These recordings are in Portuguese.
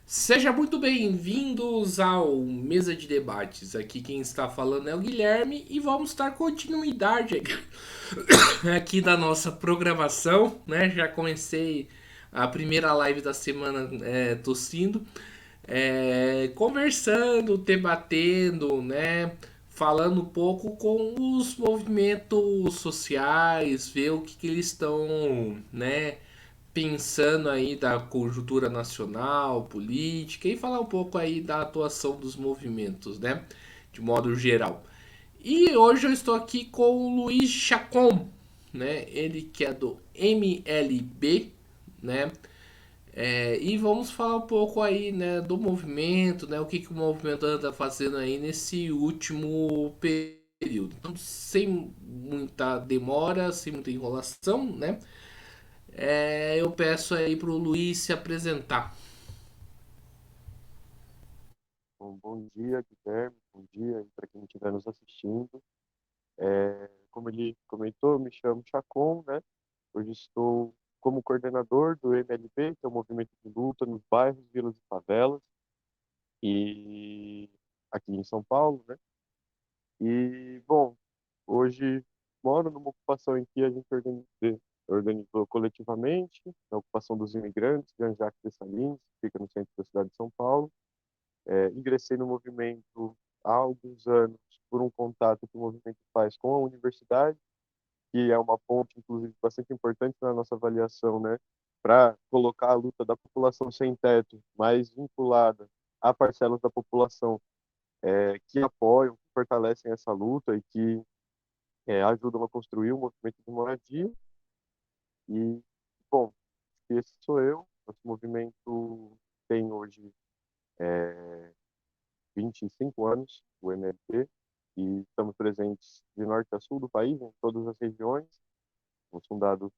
Seja muito bem-vindos ao Mesa de Debates. Aqui quem está falando é o Guilherme e vamos dar continuidade aqui da nossa programação, né? Já comecei a primeira live da semana tossindo, conversando, debatendo, né? Falando um pouco com os movimentos sociais, ver o que eles estão, né? Pensando aí da conjuntura nacional, política e falar um pouco aí da atuação dos movimentos, né? De modo geral. E hoje eu estou aqui com o Luiz Chacon, né? Ele que é do MLB, né? E vamos falar um pouco aí, né, do movimento, né? O que o movimento anda fazendo aí nesse último período. Então, sem muita demora, sem muita enrolação, né? Eu peço aí pro Luiz se apresentar. Bom dia, Guilherme. Bom dia para quem estiver nos assistindo. Como ele comentou, eu me chamo Chacon, né? Hoje estou como coordenador do MLB, que é o movimento de luta nos bairros, vilas e favelas, e aqui em São Paulo, né? Bom, hoje moro numa ocupação em que a gente organizou coletivamente, a ocupação dos imigrantes, Jean-Jacques Dessalines, que fica no centro da cidade de São Paulo. Ingressei no movimento há alguns anos por um contato que o movimento faz com a universidade, que é uma ponte, inclusive, bastante importante na nossa avaliação, né, para colocar a luta da população sem teto mais vinculada a parcelas da população que apoiam, que fortalecem essa luta e que ajudam a construir um movimento de moradia. E, bom, esse sou eu. Nosso movimento tem hoje 25 anos, o MLP, e estamos presentes de norte a sul do país, em todas as regiões. Fomos fundados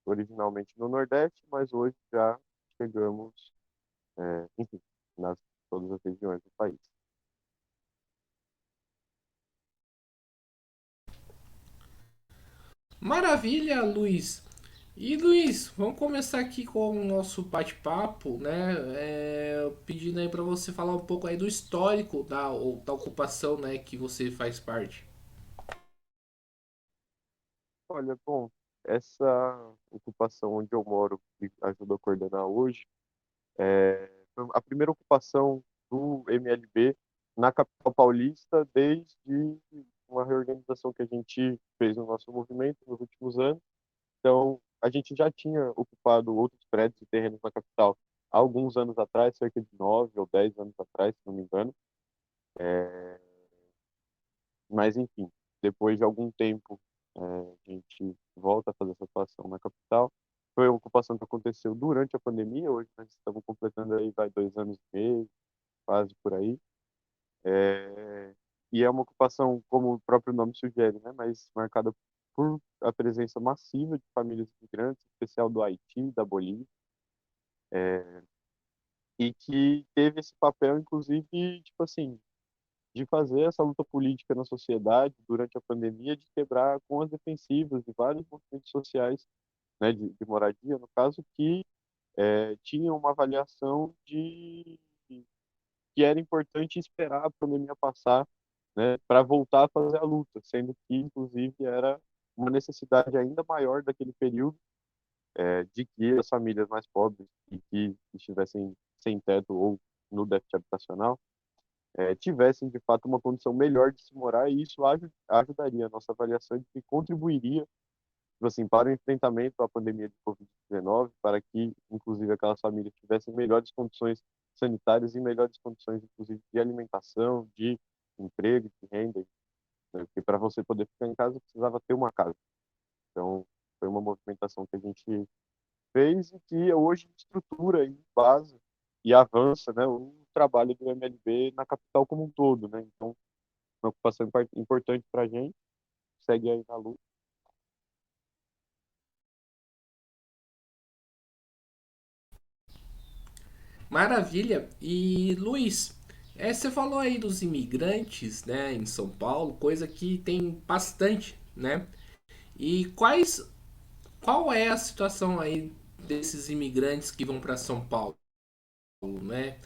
originalmente no Nordeste, mas hoje já chegamos, enfim, nas todas as regiões do país. Maravilha, Luiz. E Luiz, vamos começar aqui com o nosso bate-papo, né? Pedindo aí para você falar um pouco aí do histórico da ocupação, né, que você faz parte. Olha, bom, essa ocupação onde eu moro, que ajudo a coordenar hoje, foi a primeira ocupação do MLB na capital paulista desde uma reorganização que a gente fez no nosso movimento nos últimos anos. Então, a gente já tinha ocupado outros prédios e terrenos na capital há alguns anos atrás, cerca de 9 ou 10 anos atrás, se não me engano. Mas, enfim, depois de algum tempo, a gente volta a fazer essa atuação na capital. Foi uma ocupação que aconteceu durante a pandemia, hoje nós estamos completando aí, vai 2 anos e meio, quase por aí. É, e é uma ocupação, como o próprio nome sugere, né, mas marcada por a presença massiva de famílias imigrantes, em especial do Haiti, da Bolívia, e que teve esse papel, inclusive, tipo assim, de fazer essa luta política na sociedade durante a pandemia, de quebrar com as defensivas de vários movimentos sociais, né, de moradia, no caso, que tinham uma avaliação de que era importante esperar a pandemia passar, né, para voltar a fazer a luta, sendo que, inclusive, era uma necessidade ainda maior daquele período, de que as famílias mais pobres e que estivessem sem teto ou no déficit habitacional tivessem de fato uma condição melhor de se morar, e isso ajudaria a nossa avaliação de que contribuiria, tipo assim, para o enfrentamento à pandemia de Covid-19, para que inclusive aquelas famílias tivessem melhores condições sanitárias e melhores condições inclusive de alimentação, de emprego, de renda, né? Porque para você poder ficar em casa precisava ter uma casa. Então foi uma movimentação que a gente fez e que hoje estrutura e base e avança, né, o trabalho do MLB na capital como um todo, né? Então, uma ocupação importante para a gente, segue aí na luta. Maravilha. E Luiz, você falou aí dos imigrantes, né, em São Paulo, coisa que tem bastante, né? E qual é a situação aí desses imigrantes que vão para São Paulo, né?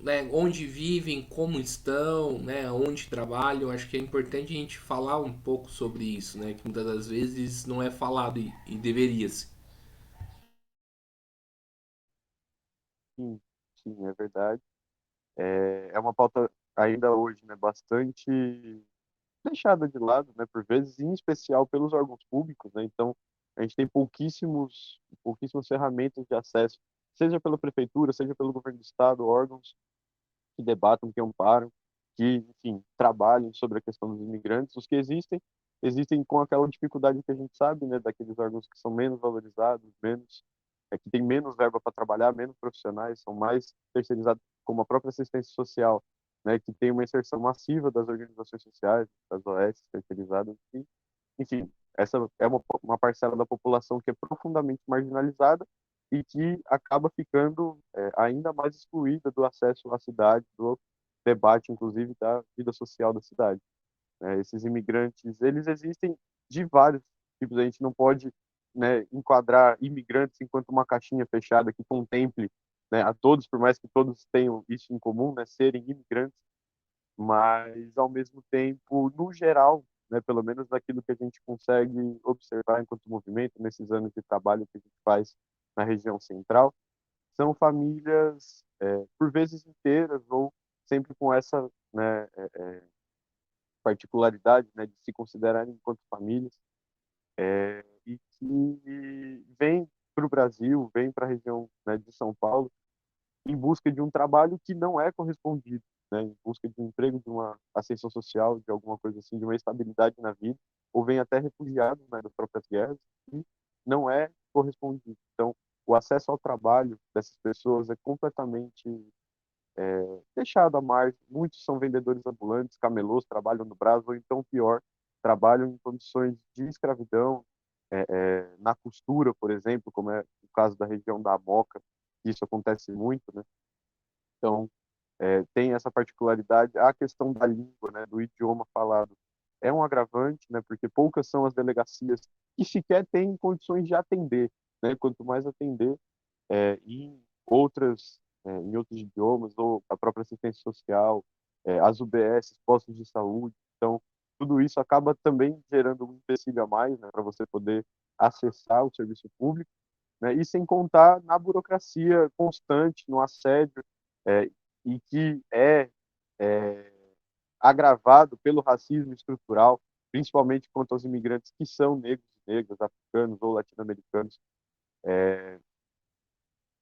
né, onde vivem, como estão, né, onde trabalham. Acho que é importante a gente falar um pouco sobre isso, né, que muitas das vezes não é falado e deveria-se. Sim, sim, é verdade. É uma pauta ainda hoje, né, bastante deixada de lado, né, por vezes, em especial pelos órgãos públicos, né? Então, a gente tem pouquíssimas ferramentas de acesso, seja pela prefeitura, seja pelo governo do estado, órgãos que debatam, que amparam, que, enfim, trabalhem sobre a questão dos imigrantes. Os que existem com aquela dificuldade que a gente sabe, né, daqueles órgãos que são menos valorizados, que tem menos verba para trabalhar, menos profissionais, são mais terceirizados, como a própria assistência social, né, que tem uma inserção massiva das organizações sociais, das OS terceirizadas, e, enfim, essa é uma parcela da população que é profundamente marginalizada e que acaba ficando ainda mais excluída do acesso à cidade, do debate, inclusive, da vida social da cidade. Esses imigrantes, eles existem de vários tipos. A gente não pode, né, enquadrar imigrantes enquanto uma caixinha fechada que contemple, né, a todos, por mais que todos tenham isso em comum, né, serem imigrantes, mas ao mesmo tempo, no geral, né, pelo menos daquilo que a gente consegue observar enquanto movimento nesses anos de trabalho que a gente faz na região central, são famílias por vezes inteiras ou sempre com essa, né, particularidade, né, de se considerarem enquanto famílias e que vêm para o Brasil, vêm para a região, né, de São Paulo em busca de um trabalho que não é correspondido, né, em busca de um emprego, de uma ascensão social, de alguma coisa assim, de uma estabilidade na vida, ou vem até refugiados, né, das próprias guerras, e não é correspondido. Então, o acesso ao trabalho dessas pessoas é completamente deixado à margem. Muitos são vendedores ambulantes, camelôs, trabalham no Brás, ou então pior, trabalham em condições de escravidão, na costura, por exemplo, como é o caso da região da Moca, isso acontece muito, né? Então, tem essa particularidade. A questão da língua, né, do idioma falado, é um agravante, né, porque poucas são as delegacias que sequer têm condições de atender, né? Quanto mais atender em em outros idiomas, ou a própria assistência social, as UBS, postos de saúde. Então, tudo isso acaba também gerando um empecilho a mais, né, para você poder acessar o serviço público, né, e sem contar na burocracia constante, no assédio, é, e que é agravado pelo racismo estrutural, principalmente quanto aos imigrantes que são negros e negras, africanos ou latino-americanos,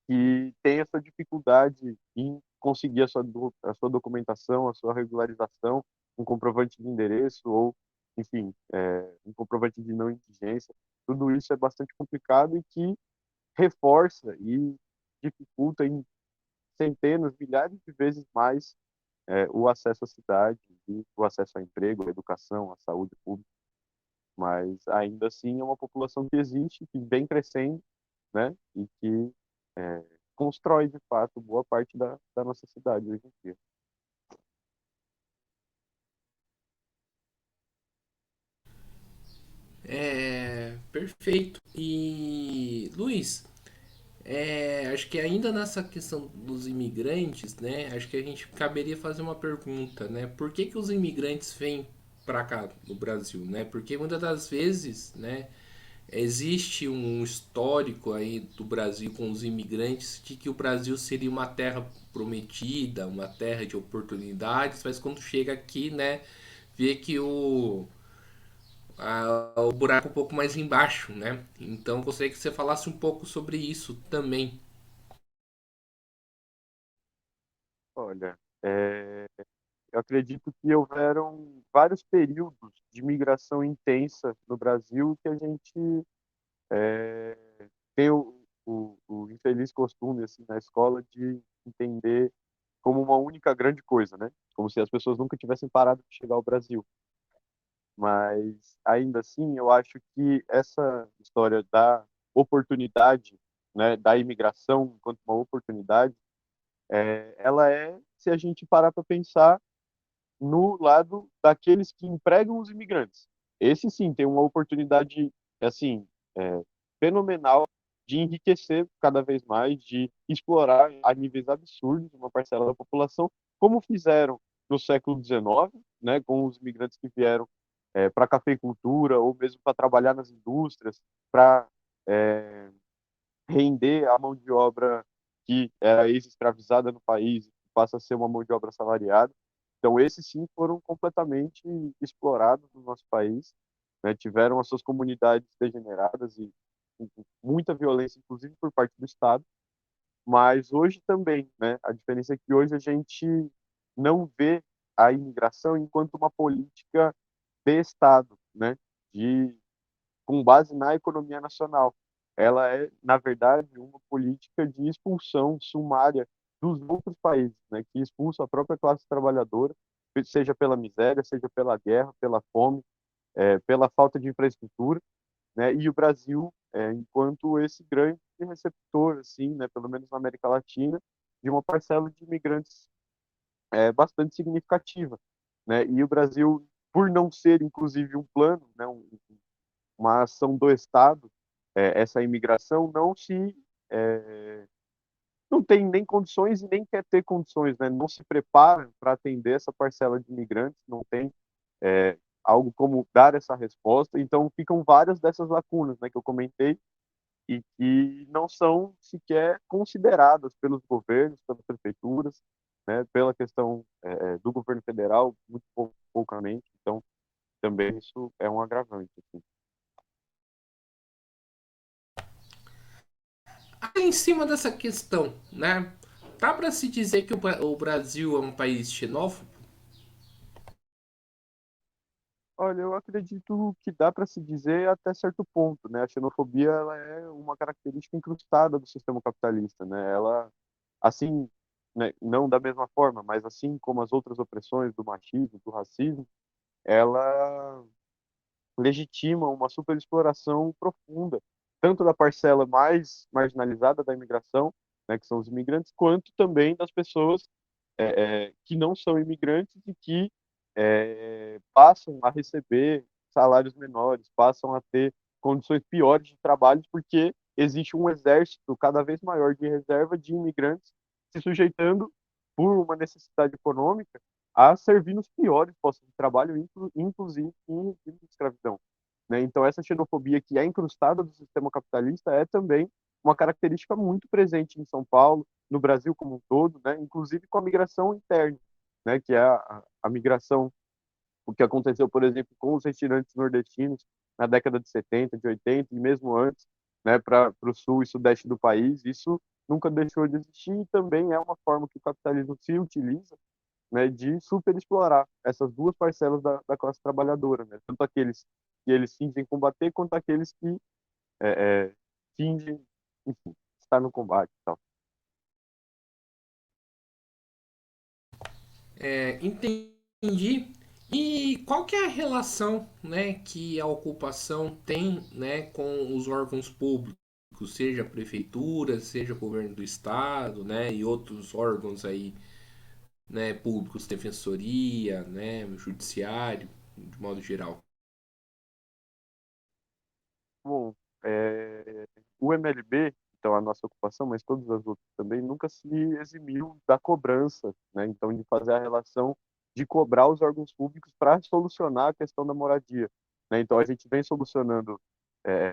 que tem essa dificuldade em conseguir a sua documentação, a sua regularização, um comprovante de endereço ou, enfim, um comprovante de não indigência. Tudo isso é bastante complicado e que reforça e dificulta em centenas, milhares de vezes mais o acesso à cidade e o acesso ao emprego, à educação, à saúde pública. Mas ainda assim é uma população que existe, que vem crescendo, né? E que é, constrói de fato boa parte da nossa cidade hoje em dia. Perfeito. E, Luiz, acho que ainda nessa questão dos imigrantes, né? Acho que a gente caberia fazer uma pergunta, né? Por que que os imigrantes vêm para cá no Brasil, né? Porque muitas das vezes, né? Existe um histórico aí do Brasil com os imigrantes de que o Brasil seria uma terra prometida, uma terra de oportunidades, mas quando chega aqui, né? Vê que o buraco é um pouco mais embaixo, né? Então gostaria que você falasse um pouco sobre isso também. Olha, eu acredito que houveram vários períodos de migração intensa no Brasil que a gente é, tem o infeliz costume assim na escola de entender como uma única grande coisa, né? Como se as pessoas nunca tivessem parado de chegar ao Brasil. Mas ainda assim, eu acho que essa história da oportunidade, né, da imigração enquanto uma oportunidade, ela se a gente parar para pensar no lado daqueles que empregam os imigrantes. Esse sim tem uma oportunidade assim é, fenomenal de enriquecer cada vez mais, de explorar a níveis absurdos uma parcela da população, como fizeram no século XIX, né, com os imigrantes que vieram para a cafeicultura ou mesmo para trabalhar nas indústrias, para é, render a mão de obra que era ex-escravizada no país, passa a ser uma mão de obra salariada. Então, esses sim foram completamente explorados no nosso país, né? Tiveram as suas comunidades degeneradas e com muita violência, inclusive por parte do Estado. Mas hoje também, né? A diferença é que hoje a gente não vê a imigração enquanto uma política de Estado, né? De com base na economia nacional. Ela é, na verdade, uma política de expulsão sumária dos outros países, né, que expulsa a própria classe trabalhadora, seja pela miséria, seja pela guerra, pela fome, pela falta de infraestrutura, né, e o Brasil, enquanto esse grande receptor, assim, né, pelo menos na América Latina, de uma parcela de imigrantes bastante significativa, né, e o Brasil, por não ser, inclusive, um plano, né, uma ação do Estado, essa imigração é, não tem nem condições e nem quer ter condições, né? Não se prepara para atender essa parcela de imigrantes, não tem algo como dar essa resposta. Então ficam várias dessas lacunas, né, que eu comentei e que não são sequer consideradas pelos governos, pelas prefeituras, né, pela questão do governo federal, muito poucamente. Então também isso é um agravante, assim. Aí, em cima dessa questão, né? Dá para se dizer que o Brasil é um país xenófobo? Olha, eu acredito que dá para se dizer até certo ponto, né? A xenofobia ela é uma característica incrustada do sistema capitalista, né? Ela, assim, né, não da mesma forma, mas assim como as outras opressões do machismo, do racismo, ela legitima uma superexploração profunda, tanto da parcela mais marginalizada da imigração, né, que são os imigrantes, quanto também das pessoas que não são imigrantes e que passam a receber salários menores, passam a ter condições piores de trabalho, porque existe um exército cada vez maior de reserva de imigrantes se sujeitando, por uma necessidade econômica, a servir nos piores postos de trabalho, inclusive em regime de escravidão. Né? Então, essa xenofobia que é incrustada do sistema capitalista é também uma característica muito presente em São Paulo, no Brasil como um todo, né? Inclusive com a migração interna, né? Que é a migração, o que aconteceu, por exemplo, com os retirantes nordestinos na década de 70, de 80 e mesmo antes, né? Para o sul e sudeste do país, isso nunca deixou de existir e também é uma forma que o capitalismo se utiliza, né, de superexplorar essas duas parcelas da classe trabalhadora, né, tanto aqueles que eles fingem combater, quanto aqueles que fingem, enfim, estar no combate e tal. Entendi. E qual que é a relação, né, que a ocupação tem, né, com os órgãos públicos, seja a prefeitura, seja o governo do estado, né, e outros órgãos aí, né, públicos, defensoria, né, judiciário, de modo geral. Bom, o MLB, então a nossa ocupação, mas todas as outras também, nunca se eximiu da cobrança, né? Então, de fazer a relação de cobrar os órgãos públicos para solucionar a questão da moradia, né? Então, a gente vem solucionando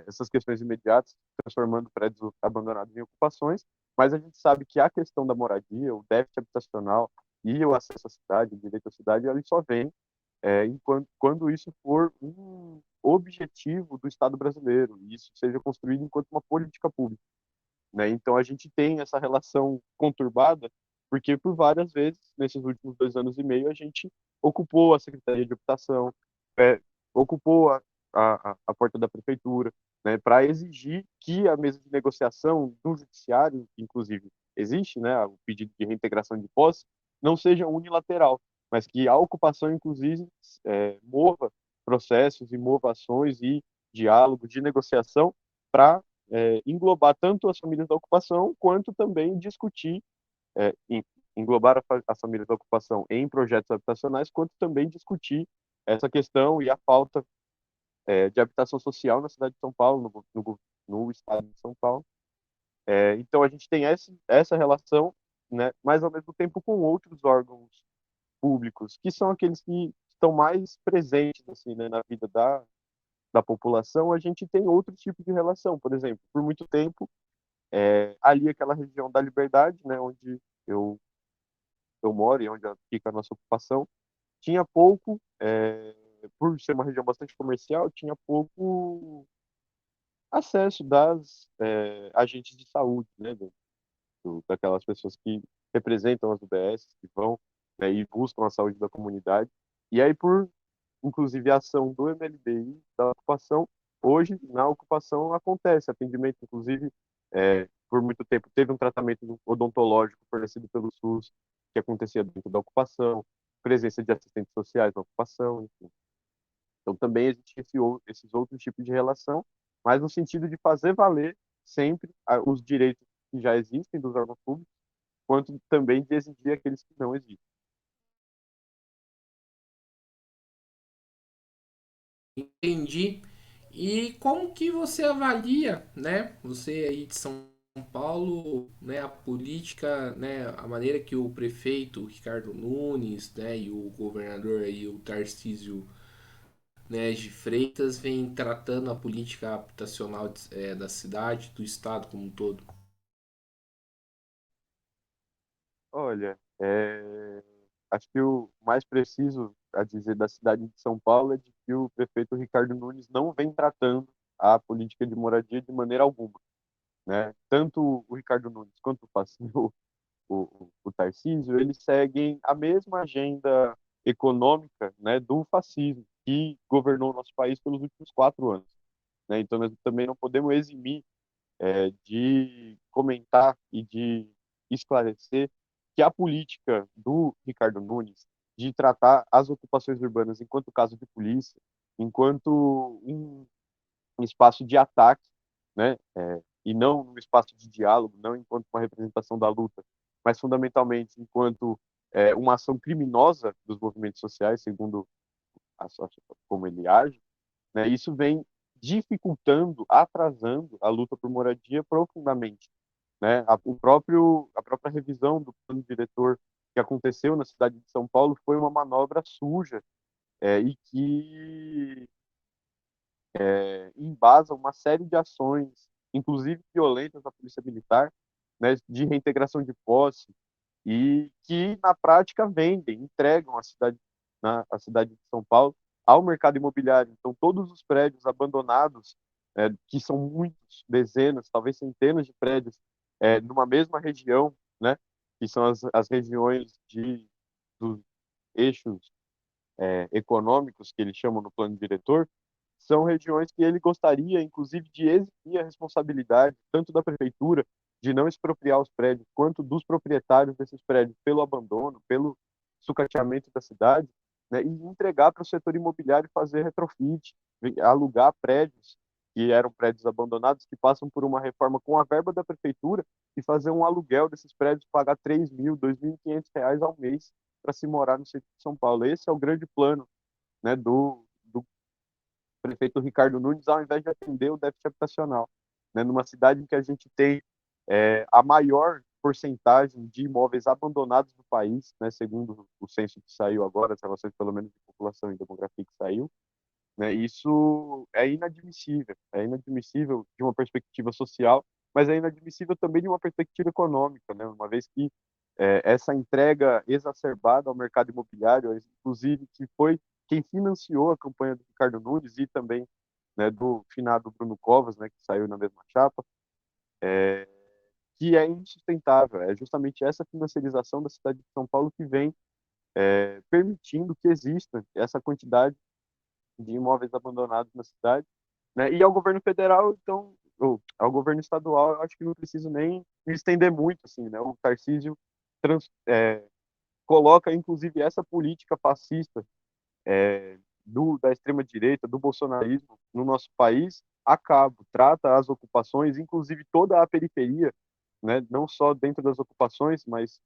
essas questões imediatas, transformando prédios abandonados em ocupações, mas a gente sabe que a questão da moradia, o déficit habitacional e o acesso à cidade, o direito à cidade, ele só vem quando isso for um objetivo do Estado brasileiro, e isso seja construído enquanto uma política pública, né? Então a gente tem essa relação conturbada, porque por várias vezes, nesses últimos 2 anos e meio, a gente ocupou a Secretaria de Habitação, é, ocupou a porta da prefeitura, né, para exigir que a mesa de negociação do judiciário, que inclusive existe, né, o pedido de reintegração de posse, não seja unilateral, mas que a ocupação, inclusive, mova processos e mova ações e diálogos de negociação para englobar tanto as famílias da ocupação, quanto também discutir, englobar as famílias da ocupação em projetos habitacionais, quanto também discutir essa questão e a falta de habitação social na cidade de São Paulo, no estado de São Paulo, Então a gente tem essa relação, né, mas ao mesmo tempo com outros órgãos públicos, que são aqueles que estão mais presentes assim, né, na vida da população. A gente tem outro tipo de relação. Por exemplo, por muito tempo, ali aquela região da Liberdade, né, onde eu, eu moro e onde fica a nossa ocupação, tinha pouco, por ser uma região bastante comercial, tinha pouco acesso das agentes de saúde, né, daquelas pessoas que representam as UBS, que vão, né, e buscam a saúde da comunidade. E aí, por inclusive a ação do MLBI, da ocupação, hoje na ocupação acontece atendimento, inclusive, por muito tempo teve um tratamento odontológico fornecido pelo SUS, que acontecia dentro da ocupação, presença de assistentes sociais na ocupação, enfim. Então também existe esses outros tipos de relação, mas no sentido de fazer valer sempre os direitos que já existem dos órgãos públicos, quanto também de exigir aqueles que não existem. Entendi. E como que você avalia, né? Você aí de São Paulo, né, a política, né, a maneira que o prefeito Ricardo Nunes, né, e o governador aí o Tarcísio, né, de Freitas vem tratando a política habitacional da cidade, do estado como um todo. Olha, acho que o mais preciso a dizer da cidade de São Paulo é de que o prefeito Ricardo Nunes não vem tratando a política de moradia de maneira alguma, né? Tanto o Ricardo Nunes quanto o Tarcísio, eles seguem a mesma agenda econômica, né, do fascismo que governou o nosso país pelos últimos 4 anos, né? Então nós também não podemos eximir de comentar e de esclarecer que a política do Ricardo Nunes de tratar as ocupações urbanas enquanto caso de polícia, enquanto um espaço de ataque, né, e não um espaço de diálogo, não enquanto uma representação da luta, mas fundamentalmente enquanto uma ação criminosa dos movimentos sociais, segundo como ele age, né, isso vem dificultando, atrasando a luta por moradia profundamente, né? A própria revisão do plano diretor que aconteceu na cidade de São Paulo foi uma manobra suja, e que embasa uma série de ações, inclusive violentas da Polícia Militar, né, de reintegração de posse, e que na prática vendem, entregam a cidade de São Paulo ao mercado imobiliário. Então todos os prédios abandonados, que são muitos, dezenas, talvez centenas de prédios, numa mesma região, né, que são as regiões dos eixos econômicos que eles chamam no plano diretor, são regiões que ele gostaria, inclusive, de exigir a responsabilidade tanto da prefeitura de não expropriar os prédios, quanto dos proprietários desses prédios pelo abandono, pelo sucateamento da cidade, né, e entregar para o setor imobiliário fazer retrofit, alugar prédios que eram prédios abandonados, que passam por uma reforma com a verba da prefeitura e fazer um aluguel desses prédios, pagar 3.000, R$ 2.500 ao mês para se morar no centro de São Paulo. Esse é o grande plano, né, do prefeito Ricardo Nunes, ao invés de atender o déficit habitacional, né, numa cidade em que a gente tem a maior porcentagem de imóveis abandonados do país, né, segundo o censo que saiu agora, as relações pelo menos de população e demografia que saiu, né, isso é inadmissível de uma perspectiva social, mas é inadmissível também de uma perspectiva econômica, né, uma vez que essa entrega exacerbada ao mercado imobiliário, inclusive que foi quem financiou a campanha do Ricardo Nunes e também, né, do finado Bruno Covas, né, que saiu na mesma chapa, que é insustentável. É justamente essa financiarização da cidade de São Paulo que vem permitindo que exista essa quantidade de imóveis abandonados na cidade, né? E ao governo federal, então, ou ao governo estadual, eu acho que não preciso nem me estender muito, assim, né? O Tarcísio coloca, inclusive, essa política fascista da extrema-direita, do bolsonarismo no nosso país, a cabo, trata as ocupações, inclusive toda a periferia, né? Não só dentro das ocupações, mas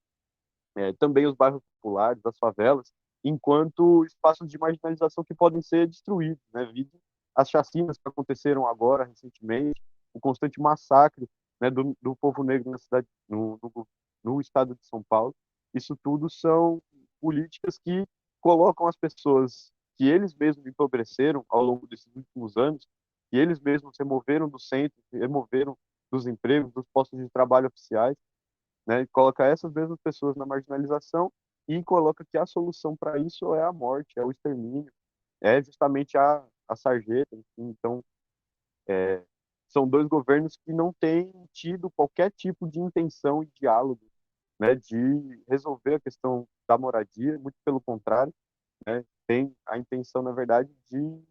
também os bairros populares, as favelas, enquanto espaços de marginalização que podem ser destruídos, né? Vide as chacinas que aconteceram agora, recentemente, o constante massacre né, do povo negro na cidade, no estado de São Paulo. Isso tudo são políticas que colocam as pessoas que eles mesmos empobreceram ao longo desses últimos anos, que eles mesmos removeram do centro, removeram dos empregos, dos postos de trabalho oficiais, né, e coloca essas mesmas pessoas na marginalização e coloca que a solução para isso é a morte, é o extermínio, é justamente a sarjeta, enfim. Então, são dois governos que não têm tido qualquer tipo de intenção e diálogo, né, de resolver a questão da moradia, muito pelo contrário, né, tem a intenção, na verdade, de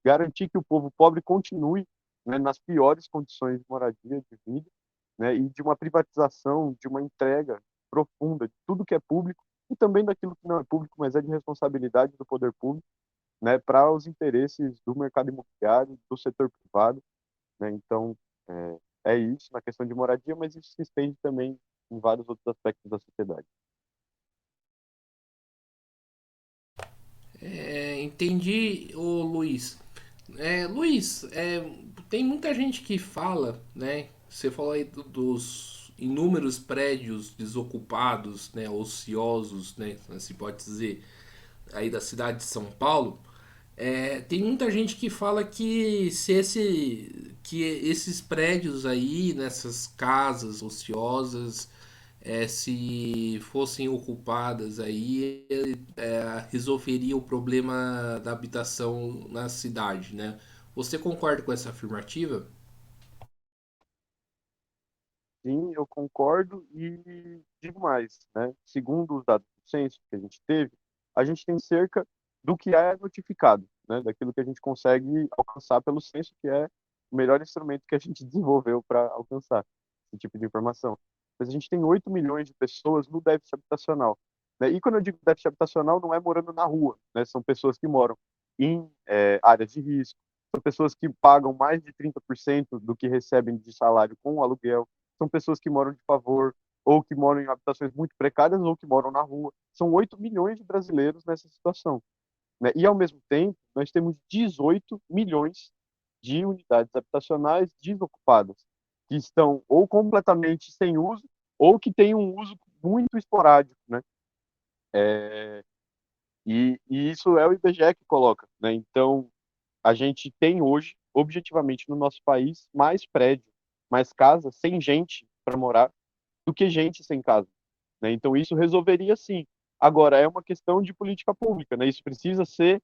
garantir que o povo pobre continue, né, nas piores condições de moradia, de vida, né, e de uma privatização, de uma entrega profunda de tudo que é público e também daquilo que não é público, mas é de responsabilidade do poder público, né, para os interesses do mercado imobiliário, do setor privado, né? Então, é isso na questão de moradia, mas isso se estende também em vários outros aspectos da sociedade. Entendi, ô Luiz. Luiz, tem muita gente que fala, né? Você falou aí dos inúmeros prédios desocupados, né? Ociosos, né? Se pode dizer, aí da cidade de São Paulo. Tem muita gente que fala que que esses prédios aí, nessas casas ociosas, se fossem ocupadas aí, resolveria o problema da habitação na cidade, né? Você concorda com essa afirmativa? Sim, eu concordo e digo mais, né? Segundo os dados do censo que a gente tem cerca do que é notificado, né? Daquilo que a gente consegue alcançar pelo censo, que é o melhor instrumento que a gente desenvolveu para alcançar esse tipo de informação. Mas a gente tem 8 milhões de pessoas no déficit habitacional, né? E quando eu digo déficit habitacional, não é morando na rua, né? São pessoas que moram em áreas de risco, são pessoas que pagam mais de 30% do que recebem de salário com o aluguel, são pessoas que moram de favor, ou que moram em habitações muito precárias, ou que moram na rua. São 8 milhões de brasileiros nessa situação, né? E, ao mesmo tempo, nós temos 18 milhões de unidades habitacionais desocupadas, que estão ou completamente sem uso, ou que têm um uso muito esporádico, né? E isso é o IBGE que coloca, né? Então, a gente tem hoje, objetivamente, no nosso país, mais prédios, mais casas sem gente para morar do que gente sem casa, né? Então isso resolveria sim. Agora é uma questão de política pública, né? Isso precisa ser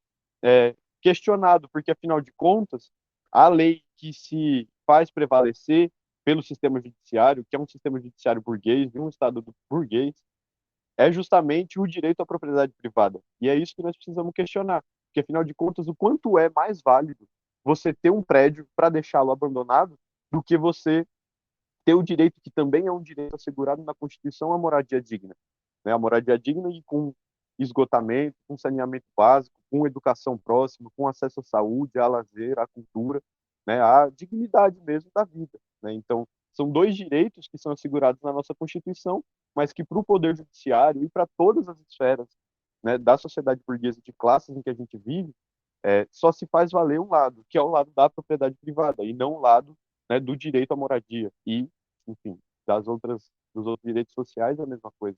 questionado, porque afinal de contas a lei que se faz prevalecer pelo sistema judiciário, que é um sistema judiciário burguês, de um estado burguês, é justamente o direito à propriedade privada. E é isso que nós precisamos questionar, porque afinal de contas o quanto é mais válido você ter um prédio para deixá-lo abandonado do que você ter o direito, que também é um direito assegurado na Constituição, à moradia digna, né? A moradia digna e com esgotamento, com saneamento básico, com educação próxima, com acesso à saúde, à lazer, à cultura, né? À dignidade mesmo da vida, né? Então, são dois direitos que são assegurados na nossa Constituição, mas que para o Poder Judiciário e para todas as esferas, né, da sociedade burguesa de classes em que a gente vive, só se faz valer um lado, que é o lado da propriedade privada, e não o lado, né, do direito à moradia. E, enfim, dos outros direitos sociais é a mesma coisa.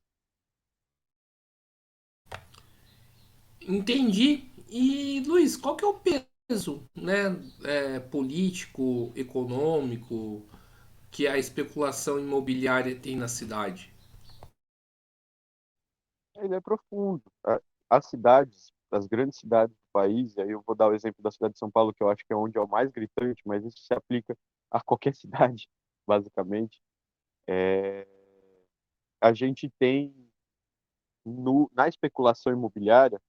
Entendi. E Luiz, qual que é o peso, né, político, econômico que a especulação imobiliária tem na cidade? Ele é profundo. As cidades, as grandes cidades do país, e aí eu vou dar o exemplo da cidade de São Paulo, que eu acho que é onde é o mais gritante, mas isso se aplica a qualquer cidade, basicamente. É, a gente tem na especulação imobiliária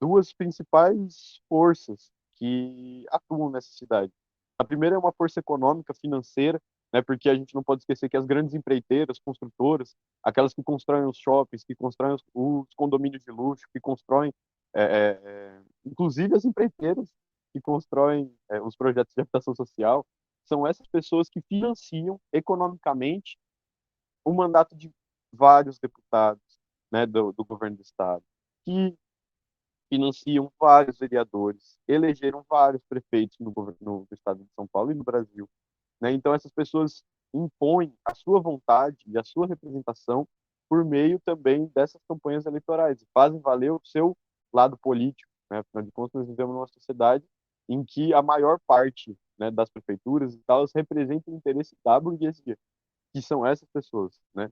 duas principais forças que atuam nessa cidade. A primeira é uma força econômica, financeira, né, porque a gente não pode esquecer que as grandes empreiteiras, construtoras, aquelas que constroem os shoppings, que constroem os condomínios de luxo, que constroem, inclusive as empreiteiras que constroem os projetos de habitação social, são essas pessoas que financiam economicamente o mandato de vários deputados, né, do governo do estado, que financiam vários vereadores, elegeram vários prefeitos no governo do estado de São Paulo e no Brasil, né? Então essas pessoas impõem a sua vontade e a sua representação por meio também dessas campanhas eleitorais, e fazem valer o seu lado político, né? Afinal de contas, nós vivemos numa sociedade em que a maior parte, né, das prefeituras e tal, representam o interesse da burguesia, que são essas pessoas, né?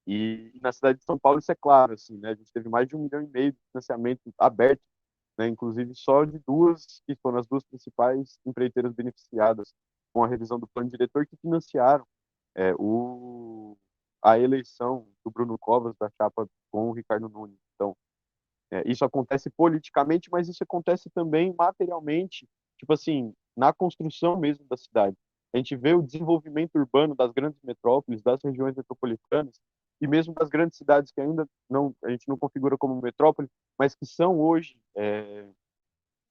E na cidade de São Paulo isso é claro, assim, né? A gente teve mais de 1,5 milhão de financiamento aberto, né? Inclusive só de duas, que foram as duas principais empreiteiras beneficiadas com a revisão do plano diretor, que financiaram é, o, a eleição do Bruno Covas da chapa com o Ricardo Nunes. Então, isso acontece politicamente, mas isso acontece também materialmente, tipo assim, na construção mesmo da cidade. A gente vê o desenvolvimento urbano das grandes metrópoles, das regiões metropolitanas, e mesmo das grandes cidades que ainda não, a gente não configura como metrópole, mas que são hoje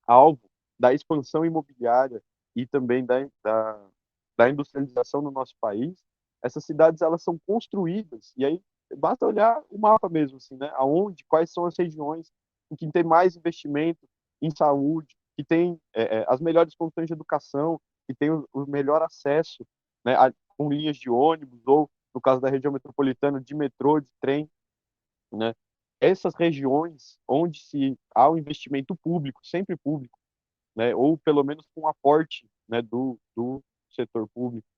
alvo da expansão imobiliária e também da industrialização no nosso país. Essas cidades, elas são construídas, e aí basta olhar o mapa mesmo, assim, né? Aonde, quais são as regiões em que tem mais investimento em saúde, que tem as melhores condições de educação, que tem o melhor acesso, né, com linhas de ônibus, ou, no caso da região metropolitana, de metrô, de trem, né? Essas regiões onde se há um investimento público, sempre público, né, ou pelo menos com um aporte, né, do setor público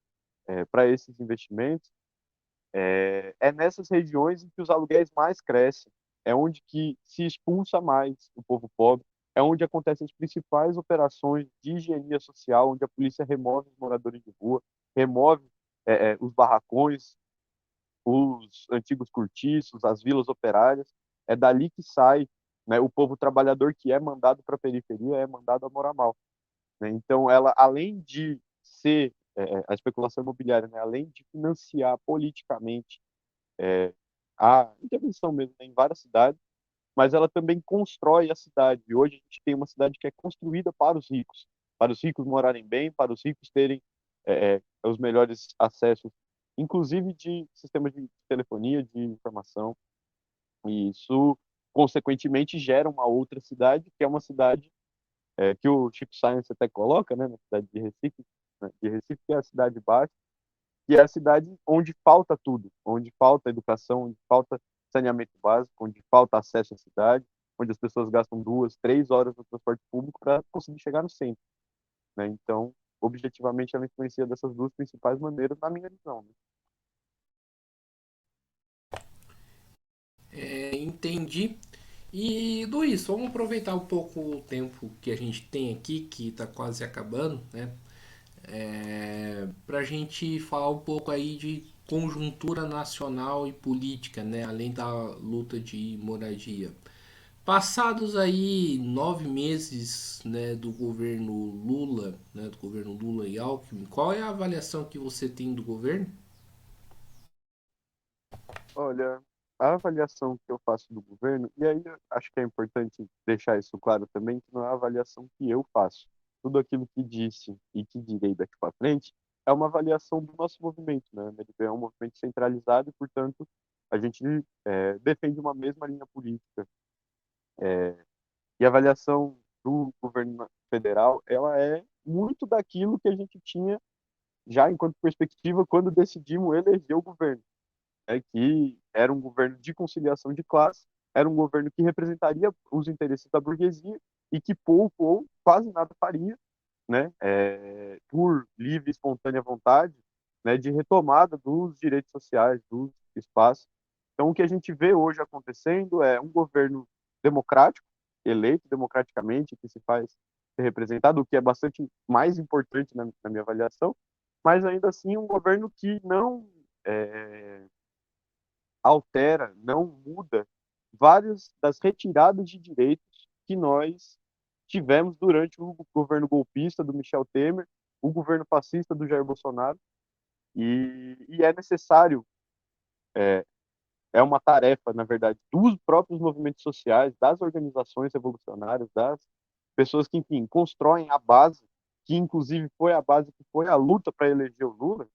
para esses investimentos, é nessas regiões em que os aluguéis mais crescem, é onde que se expulsa mais o povo pobre, é onde acontecem as principais operações de higienia social, onde a polícia remove os moradores de rua, remove os barracões, os antigos cortiços, as vilas operárias. É dali que sai, né, o povo trabalhador que é mandado para a periferia, é mandado a morar mal, né? Então, ela, além de ser a especulação imobiliária, né, além de financiar politicamente a intervenção mesmo, né, em várias cidades, mas ela também constrói a cidade. E hoje a gente tem uma cidade que é construída para os ricos morarem bem, para os ricos terem os melhores acessos, inclusive de sistemas de telefonia, de informação. E isso, consequentemente, gera uma outra cidade, que é uma cidade que o Chico Science até coloca, né, na cidade de Recife, que é a cidade baixa, que é a cidade onde falta tudo, onde falta educação, onde falta saneamento básico, onde falta acesso à cidade, onde as pessoas gastam 2, 3 horas no transporte público para conseguir chegar no centro, né? Então, objetivamente, ela influencia dessas duas principais maneiras, na minha visão, né? Entendi. E Luiz, vamos aproveitar um pouco o tempo que a gente tem aqui, que está quase acabando, né? Para a gente falar um pouco aí de conjuntura nacional e política, né? Além da luta de moradia. Passados aí 9 meses, né, do governo Lula, né, do governo Lula e Alckmin, qual é a avaliação que você tem do governo? Olha, a avaliação que eu faço do governo, e aí eu acho que é importante deixar isso claro também, que não é a avaliação que eu faço. Tudo aquilo que disse e que direi daqui para frente é uma avaliação do nosso movimento, né? O MDB é um movimento centralizado e, portanto, a gente defende uma mesma linha política. E a avaliação do governo federal, ela é muito daquilo que a gente tinha já enquanto perspectiva quando decidimos eleger o governo, que era um governo de conciliação de classe, era um governo que representaria os interesses da burguesia e que pouco ou quase nada faria, né, por livre e espontânea vontade, né, de retomada dos direitos sociais, dos espaços. Então, o que a gente vê hoje acontecendo é um governo democrático, eleito democraticamente, que se faz ser representado, o que é bastante mais importante na minha avaliação, mas ainda assim um governo que não altera, não muda várias das retiradas de direitos que nós tivemos durante o governo golpista do Michel Temer, o governo fascista do Jair Bolsonaro, e é necessário, é uma tarefa, na verdade, dos próprios movimentos sociais, das organizações revolucionárias, das pessoas que, enfim, constroem a base, que inclusive foi a base que foi a luta para eleger o Lula,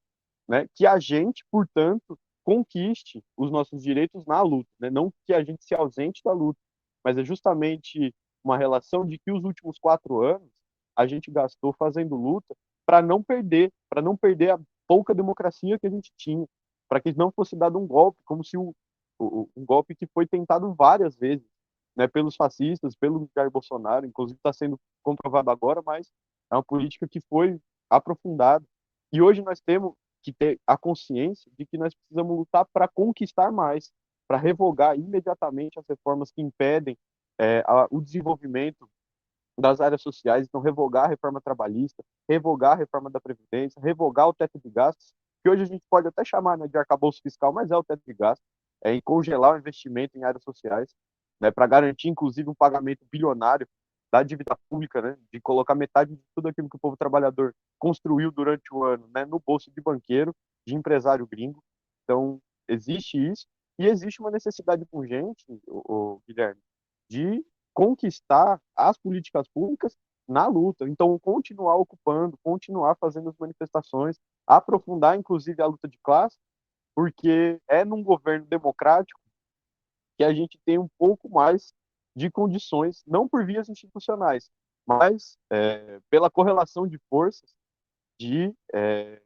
né, que a gente, portanto, conquiste os nossos direitos na luta, né? Não que a gente se ausente da luta, mas é justamente uma relação de que os últimos 4 anos a gente gastou fazendo luta para não perder a pouca democracia que a gente tinha, para que não fosse dado um golpe, como se um golpe que foi tentado várias vezes, né, pelos fascistas, pelo Jair Bolsonaro, inclusive está sendo comprovado agora, mas é uma política que foi aprofundada. E hoje nós temos que ter a consciência de que nós precisamos lutar para conquistar mais, para revogar imediatamente as reformas que impedem o desenvolvimento das áreas sociais, então revogar a reforma trabalhista, revogar a reforma da Previdência, revogar o teto de gastos, que hoje a gente pode até chamar, né, de arcabouço fiscal, mas é o teto de gastos, em congelar o investimento em áreas sociais, né, para garantir, inclusive, um pagamento bilionário da dívida pública, né, de colocar metade de tudo aquilo que o povo trabalhador construiu durante o ano, né, no bolso de banqueiro, de empresário gringo. Então, existe isso, e existe uma necessidade urgente, Guilherme, de conquistar as políticas públicas na luta. Então, continuar ocupando, continuar fazendo as manifestações, aprofundar, inclusive, a luta de classe, porque é num governo democrático que a gente tem um pouco mais de condições, não por vias institucionais, mas pela correlação de forças, de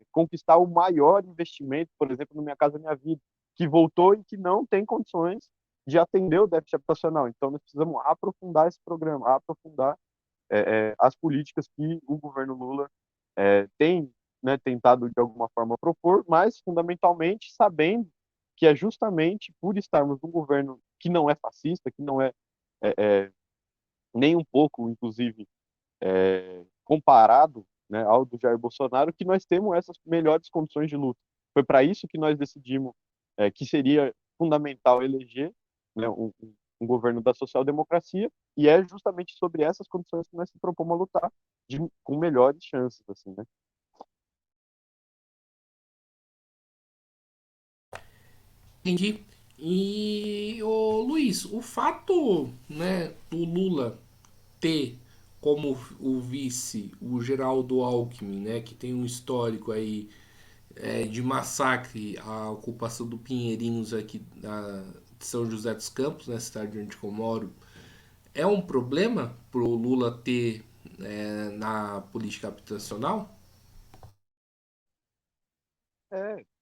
conquistar o maior investimento, por exemplo, no Minha Casa Minha Vida, que voltou e que não tem condições de atender o déficit habitacional. Então, nós precisamos aprofundar esse programa, aprofundar as políticas que o governo Lula tem, né, tentado de alguma forma propor, mas fundamentalmente sabendo que é justamente por estarmos num governo que não é fascista, que não é, é nem um pouco, inclusive, comparado, né, ao do Jair Bolsonaro, que nós temos essas melhores condições de luta. Foi para isso que nós decidimos que seria fundamental eleger, né, um governo da social-democracia, e é justamente sobre essas condições que nós se propomos a lutar com melhores chances, assim, né? Entendi. E, ô Luiz, o fato, né, do Lula ter como o vice o Geraldo Alckmin, né, que tem um histórico aí de massacre à ocupação do Pinheirinhos aqui de São José dos Campos, né, cidade onde eu moro, é um problema pro Lula ter na política habitacional?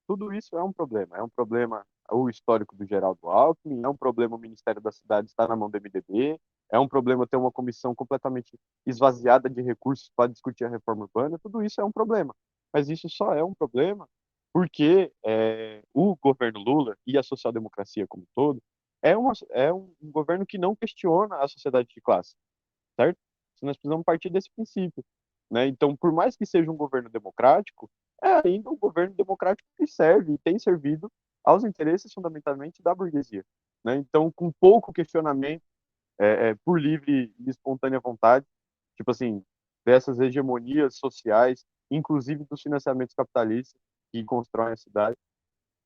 Tudo isso é um problema. É um problema o histórico do Geraldo Alckmin, é um problema o Ministério da Cidade estar na mão do MDB, é um problema ter uma comissão completamente esvaziada de recursos para discutir a reforma urbana, tudo isso é um problema. Mas isso só é um problema porque o governo Lula e a social-democracia como um todo é um governo que não questiona a sociedade de classe, certo? Então, nós precisamos partir desse princípio, né? Então, por mais que seja um governo democrático, é ainda um governo democrático que serve e tem servido aos interesses fundamentalmente da burguesia, né? Então, com pouco questionamento, por livre e espontânea vontade, tipo assim, dessas hegemonias sociais, inclusive dos financiamentos capitalistas que constroem a cidade,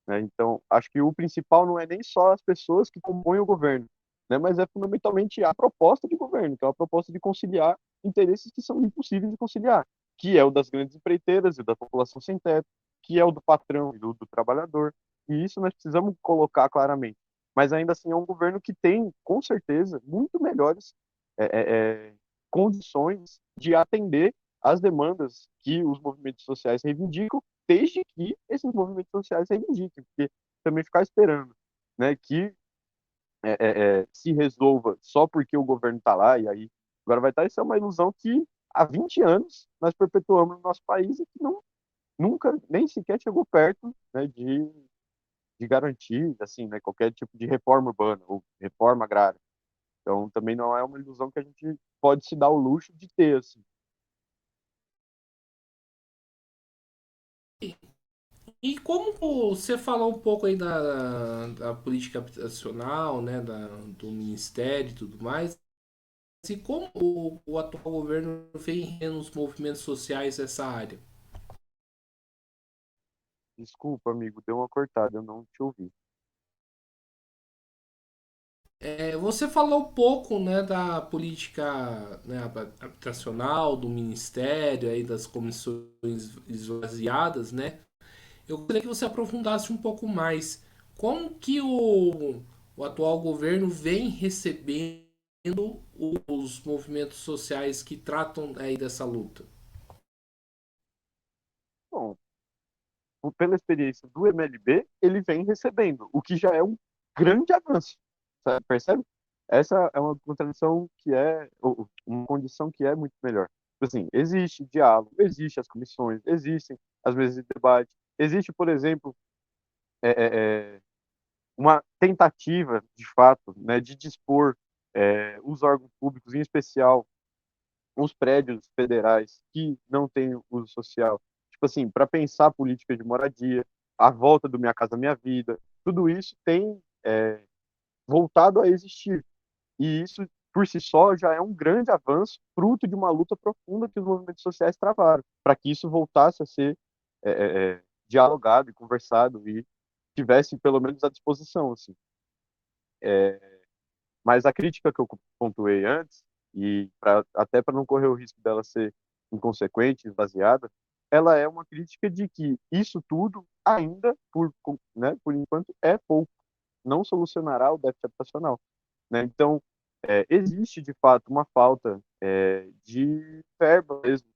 né? Então, acho que o principal não é nem só as pessoas que compõem o governo, né? Mas é fundamentalmente a proposta de governo, que é uma proposta de conciliar interesses que são impossíveis de conciliar, que é o das grandes empreiteiras e da população sem teto, que é o do patrão e do trabalhador. E isso nós precisamos colocar claramente. Mas ainda assim é um governo que tem, com certeza, muito melhores é, é, é, condições de atender às demandas que os movimentos sociais reivindicam, desde que esses movimentos sociais reivindiquem, porque também ficar esperando, né, que se resolva só porque o governo está lá e aí agora vai estar, isso é uma ilusão que há 20 anos nós perpetuamos no nosso país e que não, nunca, nem sequer chegou perto, né, de garantir, assim, né, qualquer tipo de reforma urbana ou reforma agrária. Então, também não é uma ilusão que a gente pode se dar o luxo de ter, assim. E como você falou um pouco aí da política habitacional, né, do ministério e tudo mais, e como o atual governo vem rendo os movimentos sociais nessa área? Desculpa, amigo, deu uma cortada, eu não te ouvi. Você falou um pouco, né, da política, né, habitacional, do ministério, aí, das comissões esvaziadas, né? Eu gostaria que você aprofundasse um pouco mais. Como que o atual governo vem recebendo os movimentos sociais que tratam aí dessa luta? Bom, pela experiência do MLB, ele vem recebendo, o que já é um grande avanço, sabe? Percebe? Essa é uma contradição que ou uma condição que é muito melhor. Tipo assim, existe diálogo, existe as comissões, existem as mesas de debate, existe, por exemplo, é, é, é, uma tentativa, de fato, né, de dispor os órgãos públicos, em especial os prédios federais que não têm uso social, tipo assim, para pensar políticas de moradia, a volta do Minha Casa Minha Vida, tudo isso tem voltado a existir. E isso, por si só, já é um grande avanço, fruto de uma luta profunda que os movimentos sociais travaram, para que isso voltasse a ser é, é, dialogado e conversado e tivesse pelo menos à disposição, assim. Mas a crítica que eu pontuei antes, e até para não correr o risco dela ser inconsequente, esvaziada, ela é uma crítica de que isso tudo ainda, por enquanto, é pouco, não solucionará o déficit habitacional, né? Então, existe de fato uma falta de verba mesmo,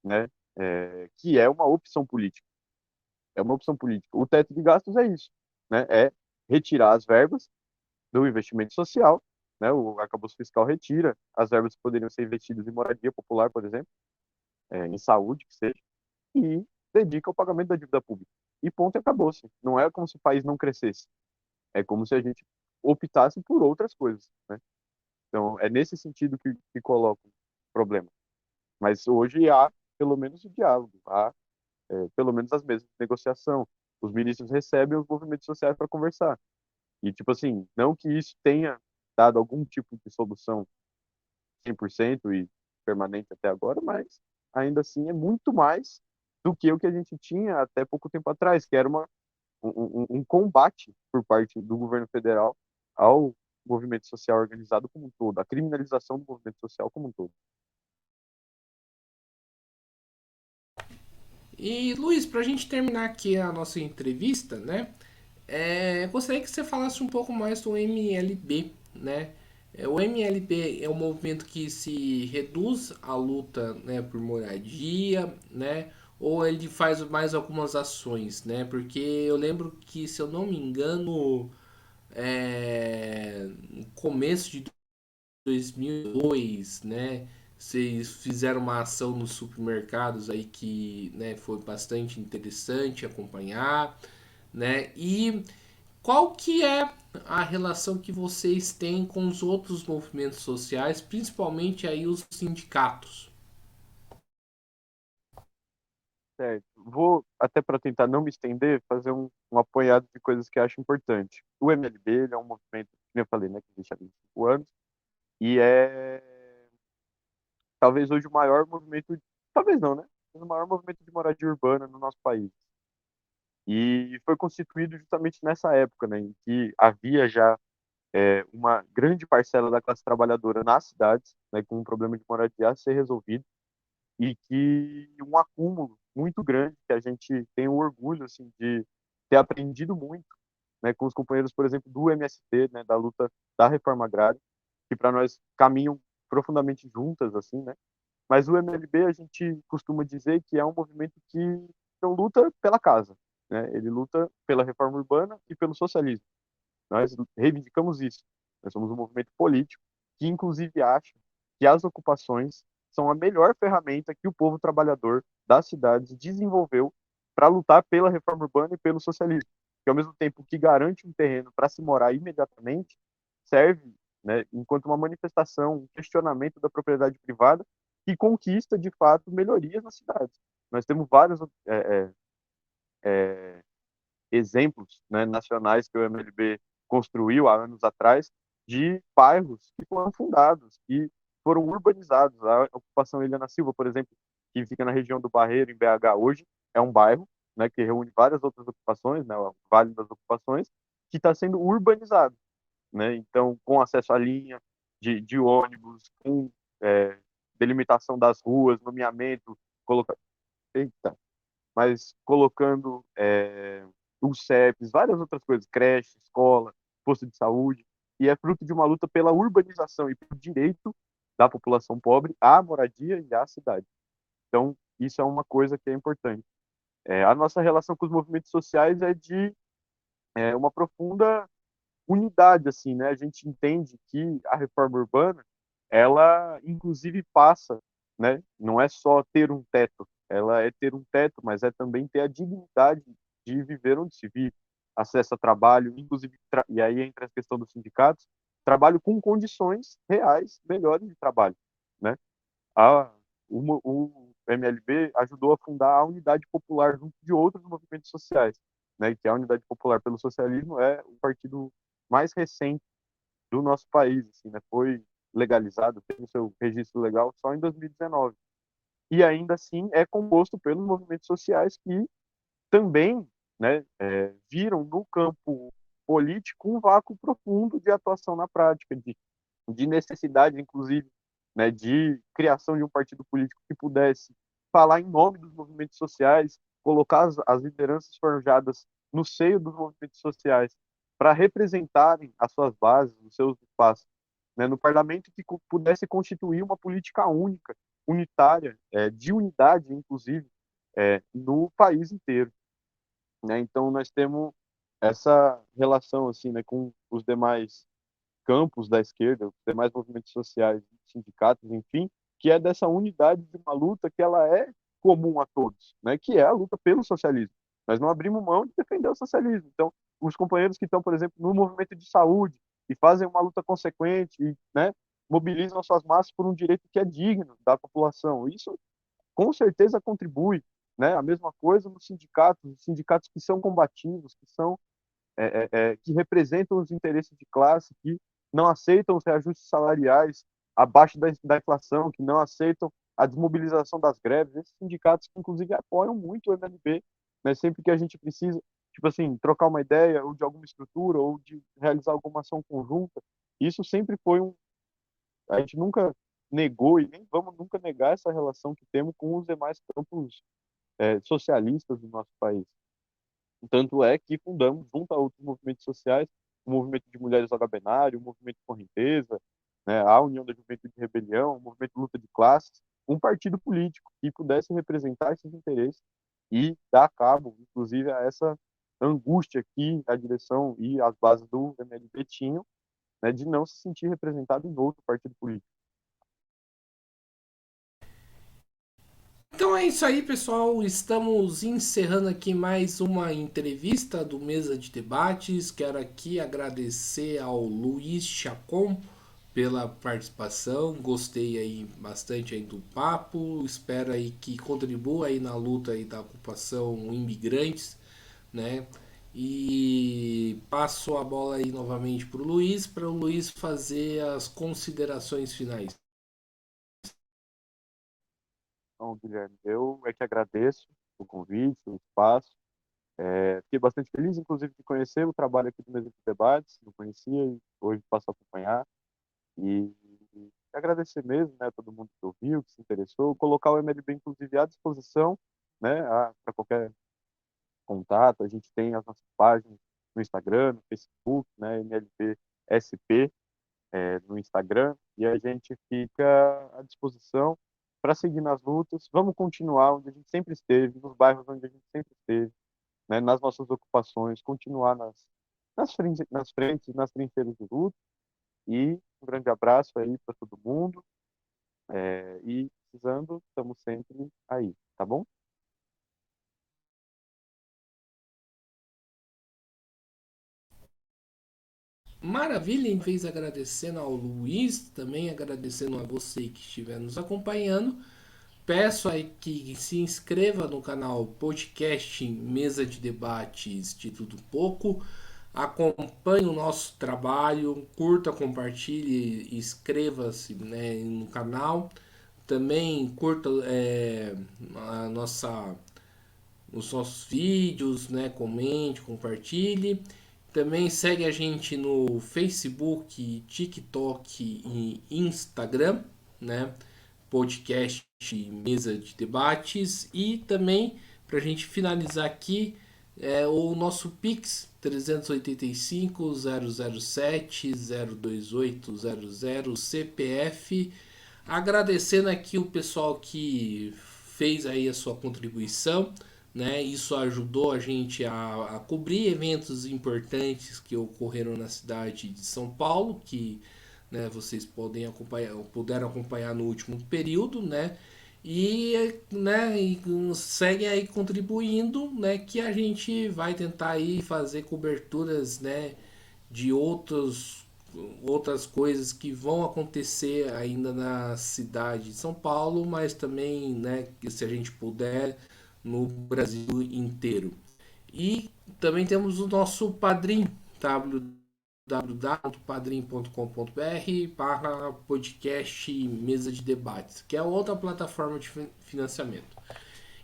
né? Que é uma opção política. É uma opção política. O teto de gastos é isso, né? É retirar as verbas do investimento social, né? O arcabouço fiscal retira as verbas que poderiam ser investidas em moradia popular, por exemplo, em saúde, que seja, e dedica ao pagamento da dívida pública. E ponto, e acabou-se. Não é como se o país não crescesse. É como se a gente optasse por outras coisas, né? Então, é nesse sentido que coloco o problema. Mas hoje há, pelo menos, o diálogo, há, pelo menos, as mesas de negociação. Os ministros recebem os movimentos sociais para conversar. E, tipo assim, não que isso tenha dado algum tipo de solução 100% e permanente até agora, mas ainda assim é muito mais do que o que a gente tinha até pouco tempo atrás, que era um combate por parte do governo federal ao movimento social organizado como um todo, a criminalização do movimento social como um todo. E Luiz, para a gente terminar aqui a nossa entrevista, né? Gostaria que você falasse um pouco mais do MLB, né? O MLB é um movimento que se reduz à luta, né, por moradia, né? Ou ele faz mais algumas ações, né? Porque eu lembro que, se eu não me engano, no começo de 2002, né? Vocês fizeram uma ação nos supermercados aí que, né, foi bastante interessante acompanhar, né? E qual que é a relação que vocês têm com os outros movimentos sociais, principalmente aí os sindicatos? Certo. Vou, até para tentar não me estender, fazer um apanhado de coisas que eu acho importante. O MLB ele é um movimento, como eu falei, né, que existe há 25 anos, e é talvez hoje o maior movimento, talvez não, né? Mas o maior movimento de moradia urbana no nosso país. E foi constituído justamente nessa época, né, em que havia já uma grande parcela da classe trabalhadora nas cidades, né, com um problema de moradia a ser resolvido, e que um acúmulo muito grande, que a gente tem o orgulho assim, de ter aprendido muito, né, com os companheiros, por exemplo, do MST, né, da luta da reforma agrária, que para nós caminham profundamente juntas, assim, né? Mas o MLB, a gente costuma dizer que é um movimento que não luta pela casa, né? Ele luta pela reforma urbana e pelo socialismo. Nós reivindicamos isso. Nós somos um movimento político que, inclusive, acha que as ocupações são a melhor ferramenta que o povo trabalhador das cidades desenvolveu para lutar pela reforma urbana e pelo socialismo. Que, ao mesmo tempo que garante um terreno para se morar imediatamente, serve, né, enquanto uma manifestação, um questionamento da propriedade privada que conquista, de fato, melhorias nas cidades. Nós temos vários exemplos, né, nacionais que o MLB construiu há anos atrás de bairros que foram fundados, que foram urbanizados. A ocupação Ilha Silva, por exemplo, que fica na região do Barreiro, em BH, hoje é um bairro, né, que reúne várias outras ocupações, né, o Vale das Ocupações, que está sendo urbanizado, né? Então, com acesso à linha de ônibus, com delimitação das ruas, nomeamento, coloca... Eita, mas colocando os CEPs, várias outras coisas, creche, escola, posto de saúde, e é fruto de uma luta pela urbanização e pelo direito da população pobre à moradia e à cidade. Então, isso é uma coisa que é importante. A nossa relação com os movimentos sociais é de uma profunda unidade, assim, né? A gente entende que a reforma urbana, ela inclusive passa, né? Não é só ter um teto, ela é ter um teto, mas é também ter a dignidade de viver onde se vive, acesso a trabalho, inclusive, e aí entra a questão dos sindicatos, trabalho com condições reais melhores de trabalho, né? A, o MLB ajudou a fundar a Unidade Popular junto de outros movimentos sociais, né? Que a Unidade Popular pelo Socialismo é o partido mais recente do nosso país, assim, né? Foi legalizado, tem o seu registro legal só em 2019. E ainda assim é composto pelos movimentos sociais que também, né, viram no campo político um vácuo profundo de atuação na prática, de necessidade, inclusive, né, de criação de um partido político que pudesse falar em nome dos movimentos sociais, colocar as lideranças forjadas no seio dos movimentos sociais para representarem as suas bases, os seus espaços, né, no parlamento que pudesse constituir uma política única, unitária, de unidade, inclusive, no país inteiro, né? Então nós temos essa relação assim, né, com os demais campos da esquerda, os demais movimentos sociais, sindicatos, enfim, que é dessa unidade de uma luta que ela é comum a todos, né? Que é a luta pelo socialismo. Nós não abrimos mão de defender o socialismo. Então, os companheiros que estão, por exemplo, no movimento de saúde e fazem uma luta consequente e, né, mobilizam suas massas por um direito que é digno da população. Isso com certeza contribui, né? A mesma coisa nos sindicatos, os sindicatos que são combativos, que são que representam os interesses de classe, que não aceitam os reajustes salariais abaixo da inflação, que não aceitam a desmobilização das greves, esses sindicatos que inclusive apoiam muito o MLB, né? Sempre que a gente precisa, tipo assim, trocar uma ideia ou de alguma estrutura ou de realizar alguma ação conjunta, isso sempre foi a gente nunca negou e nem vamos nunca negar essa relação que temos com os demais campos socialistas do nosso país. Tanto é que fundamos, junto a outros movimentos sociais, o movimento de mulheres ao Gabenário, o movimento Correnteza, né, a União da Juventude de Rebelião, o movimento Luta de Classes, um partido político que pudesse representar esses interesses e dar cabo, inclusive, a essa angústia que a direção e as bases do MLB tinham, né, de não se sentir representado em outro partido político. Então é isso aí, pessoal. Estamos encerrando aqui mais uma entrevista do Mesa de Debates. Quero aqui agradecer ao Luiz Chacon pela participação. Gostei aí bastante aí do papo. Espero aí que contribua aí na luta aí da ocupação imigrantes, né? E passo a bola aí novamente para o Luiz fazer as considerações finais. Então, Guilherme, eu é que agradeço o convite, o espaço. Fiquei bastante feliz, inclusive, de conhecer o trabalho aqui do Mesa de Debates, não conhecia e hoje passo a acompanhar. E agradecer mesmo, né, a todo mundo que ouviu, que se interessou, colocar o MLB, inclusive, à disposição, né, para qualquer contato. A gente tem as nossas páginas no Instagram, no Facebook, né, MLB SP, no Instagram, e a gente fica à disposição para seguir nas lutas. Vamos continuar onde a gente sempre esteve, nos bairros onde a gente sempre esteve, né, nas nossas ocupações, continuar nas trincheiras de luta. E um grande abraço aí para todo mundo. E precisando, estamos sempre aí, tá bom? Maravilha, em vez agradecendo ao Luiz, também agradecendo a você que estiver nos acompanhando. Peço aí que se inscreva no canal Podcast Mesa de Debates de Tudo Pouco. Acompanhe o nosso trabalho, curta, compartilhe e inscreva-se, né, no canal. Também curta a nossa os nossos vídeos, né? Comente, compartilhe. Também segue a gente no Facebook, TikTok e Instagram, né? Podcast Mesa de Debates. E também, para a gente finalizar aqui, o nosso Pix 385 007 02800 CPF. Agradecendo aqui o pessoal que fez aí a sua contribuição. né? Isso ajudou a gente a cobrir eventos importantes que ocorreram na cidade de São Paulo, que, né, vocês podem acompanhar, puderam acompanhar no último período, né? E segue aí contribuindo, né, que a gente vai tentar aí fazer coberturas, né, de outras coisas que vão acontecer ainda na cidade de São Paulo, mas também, né, que se a gente puder, no Brasil inteiro. E também temos o nosso Padrim, www.padrim.com.br para podcast Mesa de Debates, que é outra plataforma de financiamento.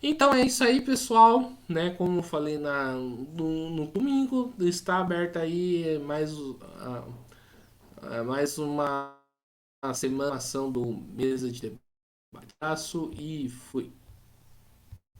Então é isso aí, pessoal. Né? Como eu falei no domingo, está aberta aí mais uma semana do Mesa de Debate. E fui.